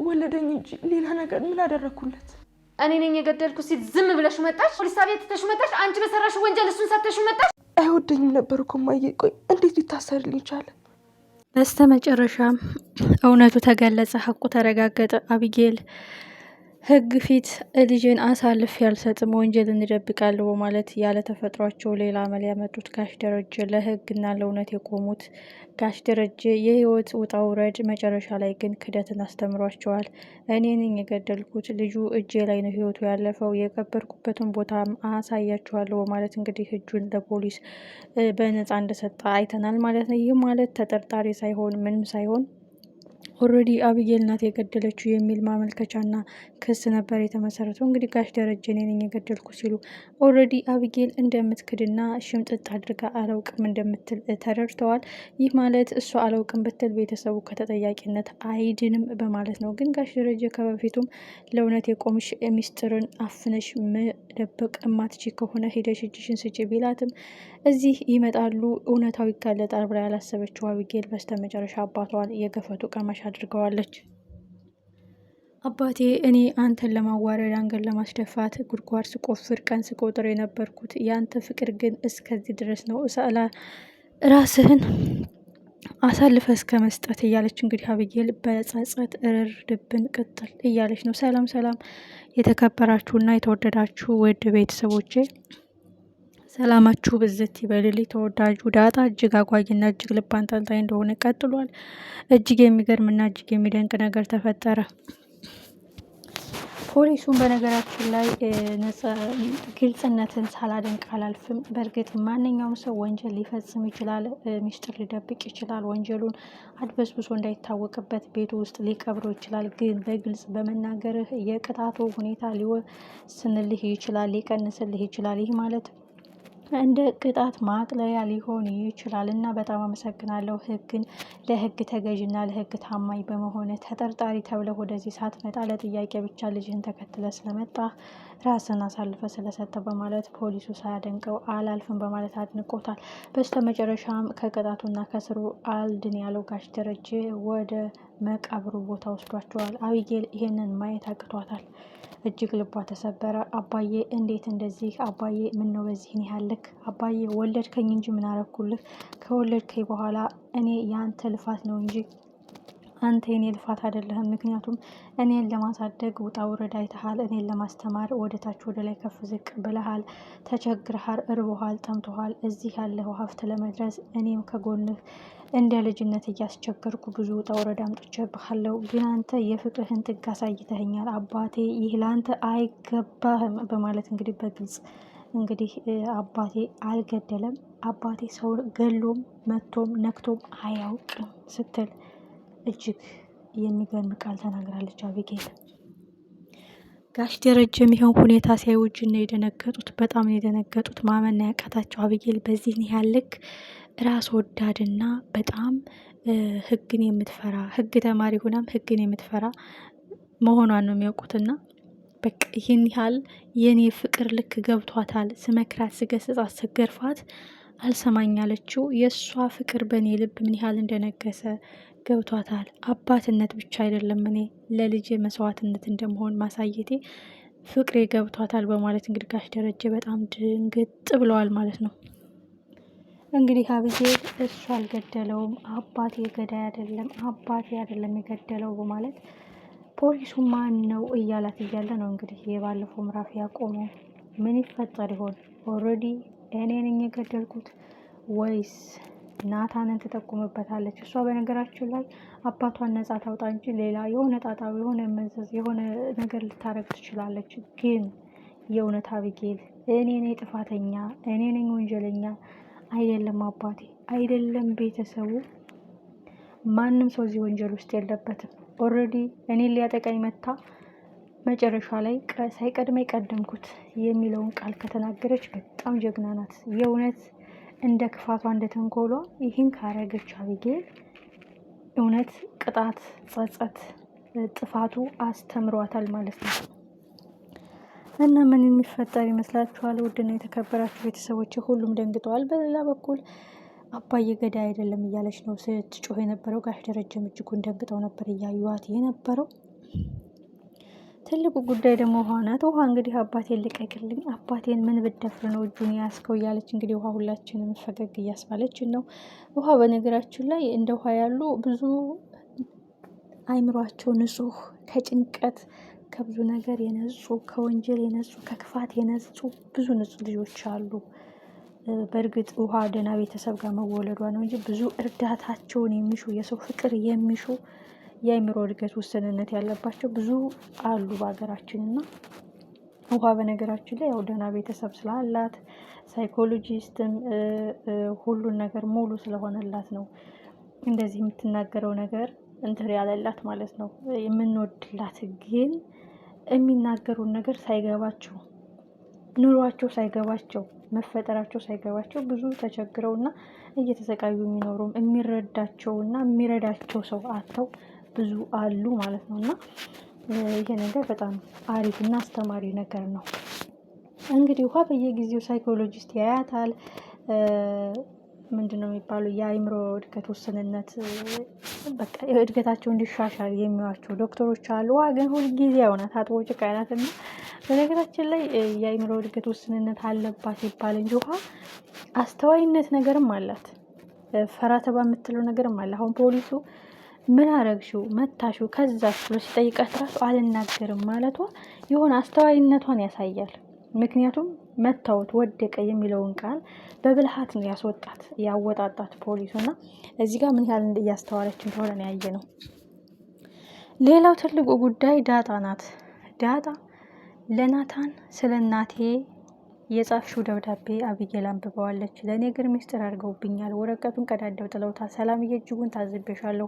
ወለደኝ እንጂ ሌላ ነገር ምን አደረኩለት? እኔ ነኝ የገደልኩት ሲል ዝም ብለሽ መጣሽ? ፖሊስ ጣቢያ ትተሽ መጣሽ? አንቺ በሰራሽ ወንጀል እሱን ሰተሽ መጣሽ? አይወደኝም ነበር እኮ እማዬ። ቆይ እንዴት ሊታሰርልኝ ቻለ? በስተመጨረሻም እውነቱ ተገለጸ፣ ሀቁ ተረጋገጠ። አቢጌል ህግ ፊት ልጅን አሳልፍ ያልሰጥም ወንጀል እንደብቃለሁ በማለት ያለ ተፈጥሯቸው ሌላ አመል ያመጡት ጋሽ ደረጀ ለህግና ለእውነት የቆሙት ጋሽ ደረጀ የህይወት ውጣ ውረድ መጨረሻ ላይ ግን ክደትን አስተምሯቸዋል። እኔ ነኝ የገደልኩት፣ ልጁ እጄ ላይ ነው ህይወቱ ያለፈው፣ የቀበርኩበትን ቦታ አሳያችኋለሁ በማለት እንግዲህ እጁን ለፖሊስ በነፃ እንደሰጠ አይተናል ማለት ነው። ይህ ማለት ተጠርጣሪ ሳይሆን ምንም ሳይሆን ኦልሬዲ አቢጌል ናት የገደለችው የሚል ማመልከቻና ክስ ነበር የተመሰረተው። እንግዲህ ጋሽ ደረጀ እኔ ነኝ የገደልኩ ሲሉ ኦልሬዲ አቢጌል እንደምትክድና ሽምጥጥ አድርጋ አላውቅም እንደምትል ተረድተዋል። ይህ ማለት እሷ አላውቅም ብትል ቤተሰቡ ከተጠያቂነት አይድንም በማለት ነው። ግን ጋሽ ደረጀ ከበፊቱም ለእውነት የቆምሽ ሚስጥርን አፍነሽ መደበቅ እማትቺ ከሆነ ሂደሽ እጅሽን ስጪ ቢላትም እዚህ ይመጣሉ እውነታው ይጋለጣል ብላ ያላሰበችው አቢጌል በስተመጨረሻ አባቷን የገፈቱ ቀማሽ አድርገዋለች። አባቴ እኔ አንተን ለማዋረድ አንገን ለማስደፋት ጉድጓድ ስቆፍር ቀን ስቆጥር የነበርኩት ያንተ ፍቅር ግን እስከዚህ ድረስ ነው፣ እሳላ ራስህን አሳልፈ እስከ መስጠት እያለች እንግዲህ አቢጌል በጸጸት እርር ድብን ቅጥል እያለች ነው። ሰላም ሰላም፣ የተከበራችሁና የተወደዳችሁ ውድ ቤተሰቦቼ ሰላማችሁ ብዝት ይበልልኝ። ተወዳጁ ዳጣ እጅግ አጓጊና እጅግ ልብ አንጠልጣይ እንደሆነ ቀጥሏል። እጅግ የሚገርምና እጅግ የሚደንቅ ነገር ተፈጠረ። ፖሊሱን በነገራችን ላይ ግልጽነትን ሳላደንቅ አላልፍም። በእርግጥ ማንኛውም ሰው ወንጀል ሊፈጽም ይችላል፣ ሚስጥር ሊደብቅ ይችላል፣ ወንጀሉን አድበስብሶ እንዳይታወቅበት ቤቱ ውስጥ ሊቀብረው ይችላል። ግን በግልጽ በመናገርህ የቅጣቱ ሁኔታ ሊወስንልህ ይችላል፣ ሊቀንስልህ ይችላል። ይህ ማለት እንደ ቅጣት ማቅለያ ሊሆን ይችላል እና በጣም አመሰግናለሁ። ህግን ለህግ ተገዥና ለህግ ታማኝ በመሆነ ተጠርጣሪ ተብለ ወደዚህ ሳትመጣ ለጥያቄ ብቻ ልጅህን ተከትለ ስለመጣ ራስን አሳልፈ ስለሰጠ በማለት ፖሊሱ ሳያደንቀው አላልፍም በማለት አድንቆታል። በስተመጨረሻም ከቅጣቱና ከስሩ አልድን ያለው ጋሽ ደረጀ ወደ መቃብሩ ቦታ ወስዷቸዋል። አቢጌል ይሄንን ማየት አቅቷታል። እጅግ ልቧ ተሰበረ። አባዬ እንዴት እንደዚህ? አባዬ ምን ነው በዚህን ያህልክ? አባዬ ወለድከኝ እንጂ ምን አረኩልህ? ከወለድከኝ በኋላ እኔ የአንተ ልፋት ነው እንጂ አንተ የኔ ልፋት አይደለህም። ምክንያቱም እኔን ለማሳደግ ውጣ ውረድ አይተሃል። እኔን ለማስተማር ወደ ታች ወደ ላይ ከፍ ዝቅ ብለሃል፣ ተቸግረሃል፣ እርቦሃል፣ ጠምቶሃል። እዚህ ያለው ሀብት ለመድረስ እኔም ከጎንህ እንደ ልጅነት እያስቸገርኩ ብዙ ውጣ ውረድ አምጥቼብሃለሁ። ግን አንተ የፍቅርህን ጥግ አሳይተኸኛል። አባቴ ይህ ለአንተ አይገባህም በማለት እንግዲህ በግልጽ እንግዲህ አባቴ አልገደለም፣ አባቴ ሰው ገሎም መቶም ነክቶም አያውቅም ስትል እጅግ የሚገርም ቃል ተናግራለች አቢጌል። ጋሽ ደረጀም ይሄን ሁኔታ ሲያዩ እጅና የደነገጡት በጣም የደነገጡት ማመን ያቃታቸው አቢጌል በዚህ ያልክ ራስ ወዳድና በጣም ህግን የምትፈራ ህግ ተማሪ ሆናም ህግን የምትፈራ መሆኗን ነው የሚያውቁትና በቃ ይህን ያህል የኔ ፍቅር ልክ ገብቷታል። ስመክራት፣ ስገስጻት፣ ስገርፋት አልሰማኝ አለችው። የእሷ ፍቅር በእኔ ልብ ምን ያህል እንደነገሰ ገብቷታል። አባትነት ብቻ አይደለም እኔ ለልጅ መስዋዕትነት እንደመሆን ማሳየቴ ፍቅሬ ገብቷታል በማለት እንግዲህ ጋሽ ደረጀ በጣም ድንግጥ ብለዋል ማለት ነው። እንግዲህ አቢጌል እሱ አልገደለውም፣ አባቴ ገዳይ አይደለም፣ አባቴ አይደለም የገደለው በማለት ፖሊሱ ማን ነው እያላት እያለ ነው እንግዲህ የባለፈው ምዕራፍ ያቆመው። ምን ይፈጠር ይሆን? ኦልሬዲ እኔ ነኝ የገደልኩት ወይስ ናታንን ትጠቁምበታለች? እሷ በነገራችን ላይ አባቷን ነጻ ታውጣ እንጂ ሌላ የሆነ ጣጣ የሆነ መዘዝ የሆነ ነገር ልታረግ ትችላለች። ግን የእውነት አቢጌል እኔ ነኝ ጥፋተኛ፣ እኔ ነኝ ወንጀለኛ አይደለም አባቴ አይደለም ቤተሰቡ፣ ማንም ሰው እዚህ ወንጀል ውስጥ የለበትም። ኦልሬዲ እኔን ሊያጠቃኝ መታ መጨረሻ ላይ ሳይቀድመኝ ቀደምኩት የሚለውን ቃል ከተናገረች በጣም ጀግና ናት። የእውነት እንደ ክፋቷ እንደ ተንኮሏ ይህን ካረገች አቢጌል እውነት ቅጣት፣ ጸጸት፣ ጥፋቱ አስተምሯታል ማለት ነው። እና ምን የሚፈጠር ይመስላችኋል? ውድና የተከበራችሁ ቤተሰቦች ሁሉም ደንግጠዋል። በሌላ በኩል አባዬ ገዳይ አይደለም እያለች ነው ስትጮህ የነበረው። ጋሽ ደረጀም እጅጉን ደንግጠው ነበር እያዩዋት የነበረው። ትልቁ ጉዳይ ደግሞ ውሃ ናት። ውሃ እንግዲህ አባቴን ልቀቅልኝ፣ አባቴን ምን ብደፍር ነው እጁን ያስከው እያለች እንግዲህ ውሃ ሁላችንም ፈገግ እያስባለችን ነው። ውሃ በነገራችን ላይ እንደ ውሃ ያሉ ብዙ አይምሯቸው ንጹህ ከጭንቀት ከብዙ ነገር የነጹ ከወንጀል የነጹ ከክፋት የነጹ ብዙ ንጹህ ልጆች አሉ። በእርግጥ ውሃ ደህና ቤተሰብ ጋር መወለዷ ነው እንጂ ብዙ እርዳታቸውን የሚሹ የሰው ፍቅር የሚሹ የአእምሮ እድገት ውስንነት ያለባቸው ብዙ አሉ በሀገራችን። እና ውሃ በነገራችን ላይ ያው ደህና ቤተሰብ ስላላት ሳይኮሎጂስትም ሁሉን ነገር ሙሉ ስለሆነላት ነው እንደዚህ የምትናገረው ነገር እንትን ያለላት ማለት ነው። የምንወድላት ግን የሚናገሩን ነገር ሳይገባቸው ኑሯቸው ሳይገባቸው መፈጠራቸው ሳይገባቸው ብዙ ተቸግረውና እየተሰቃዩ የሚኖሩም የሚረዳቸውና የሚረዳቸው ሰው አጥተው ብዙ አሉ ማለት ነው። እና ይሄ ነገር በጣም አሪፍ እና አስተማሪ ነገር ነው። እንግዲህ ውሃ በየጊዜው ሳይኮሎጂስት ያያታል። ምንድነው የሚባለው የአእምሮ እድገት ውስንነት በቃ እድገታቸው እንዲሻሻል የሚዋቸው ዶክተሮች አሉ። ውሃ ግን ሁልጊዜ ያውናት አጥቦ ጭቃ ናት። እና በነገራችን ላይ የአእምሮ እድገት ውስንነት አለባት ይባል እንጂ ውሃ አስተዋይነት ነገርም አላት። ፈራተባ የምትለው ነገርም አለ። አሁን ፖሊሱ ምን አረግሽው መታሽው ከዛስ ብሎ ሲጠይቃት ራሱ አልናገርም ማለቷ የሆነ አስተዋይነቷን ያሳያል። ምክንያቱም መታወት ወደቀ የሚለውን ቃል በብልሃት ነው ያስወጣት ያወጣጣት ፖሊሱ። እና እዚህ ጋር ምን ያህል እያስተዋለች እንደሆነ ነው ያየ ነው። ሌላው ትልቁ ጉዳይ ዳጣ ናት። ዳጣ ለናታን ስለ እናቴ የጻፍሽው ደብዳቤ አብዬል አንብበዋለች። ለእኔ ግን ሚስጥር አድርገውብኛል። ወረቀቱን ቀዳደው ጥለውታል። ሰላምዬ እጅጉን ታዝቤሻለሁ፣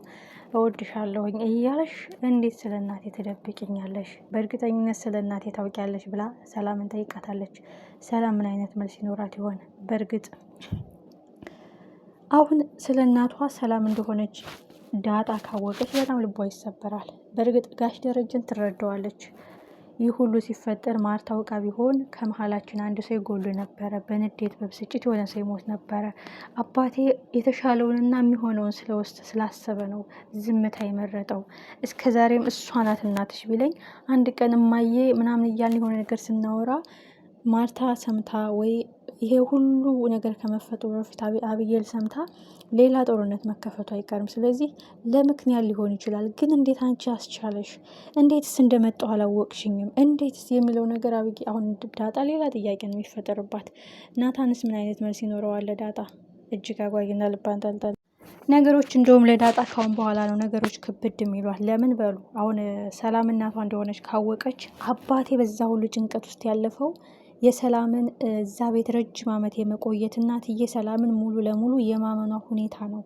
እወድሻለሁኝ እያለሽ እንዴት ስለ እናቴ ትደብቅኛለሽ? በእርግጠኝነት ስለ እናቴ ታውቂያለሽ ብላ ሰላምን ጠይቃታለች። ሰላም ምን አይነት መልስ ይኖራት ይሆን? በእርግጥ አሁን ስለ እናቷ ሰላም እንደሆነች ዳጣ ካወቀች በጣም ልቧ ይሰበራል። በእርግጥ ጋሽ ደረጀን ትረዳዋለች። ይህ ሁሉ ሲፈጠር ማርታ አውቃ ቢሆን ከመሀላችን አንድ ሰው ይጎል ነበረ። በንዴት በብስጭት የሆነ ሰው ይሞት ነበረ። አባቴ የተሻለውንና የሚሆነውን ስለውስጥ ስላሰበ ነው ዝምታ የመረጠው። እስከ ዛሬም እሷ ናት እናትሽ ቢለኝ አንድ ቀን እማዬ ምናምን እያልን የሆነ ነገር ስናወራ ማርታ ሰምታ ወይ ይሄ ሁሉ ነገር ከመፈጠሩ በፊት አብዬል ሰምታ ሌላ ጦርነት መከፈቱ አይቀርም። ስለዚህ ለምክንያት ሊሆን ይችላል። ግን እንዴት አንቺ አስቻለሽ? እንዴትስ እንደመጣሁ አላወቅሽኝም? እንዴትስ የሚለው ነገር አሁን ዳጣ ሌላ ጥያቄ ነው የሚፈጠርባት። ናታንስ ምን አይነት መልስ ይኖረዋል? ዳጣ እጅግ አጓጊና ልብ አንጠልጣይ ነገሮች እንደውም ለዳጣ ካሁን በኋላ ነው ነገሮች ክብድ የሚሏት። ለምን በሉ አሁን ሰላም እናቷ እንደሆነች ካወቀች አባቴ በዛ ሁሉ ጭንቀት ውስጥ ያለፈው የሰላምን እዛ ቤት ረጅም ዓመት የመቆየት እናትዬ ሰላምን ሙሉ ለሙሉ የማመኗ ሁኔታ ነው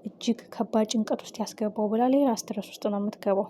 እጅግ ከባድ ጭንቀት ውስጥ ያስገባው ብላ ሌላ ስትረስ ውስጥ ነው የምትገባው።